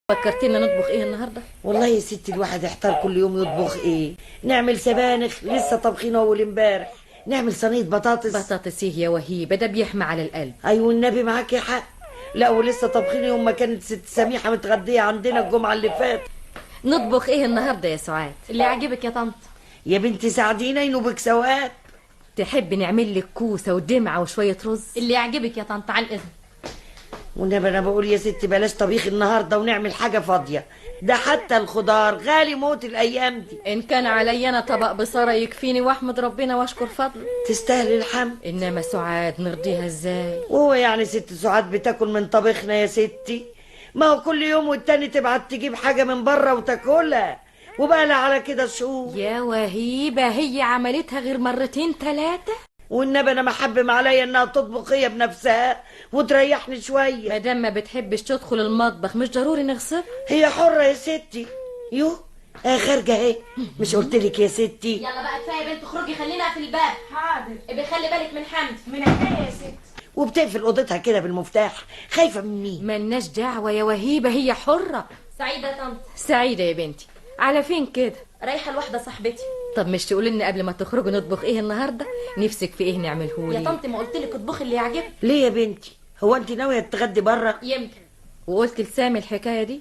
فكرتينا نطبخ ايه النهارده؟ والله يا ستي الواحد يحتار كل يوم يطبخ ايه. نعمل سبانخ لسه طبخينه اول امبارح، نعمل صينيه بطاطس. بطاطس ايه يا وهيبه؟ ده بيحمى على القلب. ايوه النبي معاكي حق. لا ولسه طبخين يوم ما كانت ست سميحه متغديه عندنا الجمعه اللي فاتت. نطبخ ايه النهارده يا سعاد؟ اللي يعجبك يا طنط. يا بنتي ساعدينا ينوبك سواد. تحب نعمل لك كوسه ودمعه وشويه رز؟ اللي يعجبك يا طنط عن اذن. والنبي انا بقول يا ستي بلاش طبيخ النهارده ونعمل حاجه فاضيه، ده حتى الخضار غالي موت الايام دي. ان كان علي انا طبق بصاره يكفيني واحمد ربنا واشكر فضله. تستاهل الحمد. انما سعاد نرضيها ازاي؟ وهو يعني ست سعاد بتاكل من طبخنا يا ستي؟ ما هو كل يوم والتاني تبعت تجيب حاجه من بره وتاكلها، وبقى لها على كده شهور. يا وهيبه هي عملتها غير مرتين ثلاثه؟ والنبي انا محبم عليا انها تطبخ هي بنفسها وتريحني شويه. ما دام ما بتحبش تدخل المطبخ مش ضروري نغصب. هي حره يا ستي. يو خارجه اهي. مش قلت لك يا ستي؟ يلا بقى كفايه يا بنت، اخرجي خلينا في الباب. حاضر. بخلي بالك من حمد. من عينيا يا ست. وبتقفل اوضتها كده بالمفتاح، خايفه من مين؟ ملناش دعوه يا وهيبه، هي حره. سعيده يا طنط. سعيده يا بنتي. على فين كده؟ رايحه لواحده صاحبتي. طب مش تقولي لنا قبل ما تخرجوا نطبخ ايه النهارده؟ نفسك في ايه نعمله يا لي؟ طنط ما قلت لك اطبخي اللي يعجبك. ليه يا بنتي؟ هو انت ناويه تتغدي بره؟ يمكن. وقلت لسامي الحكايه دي؟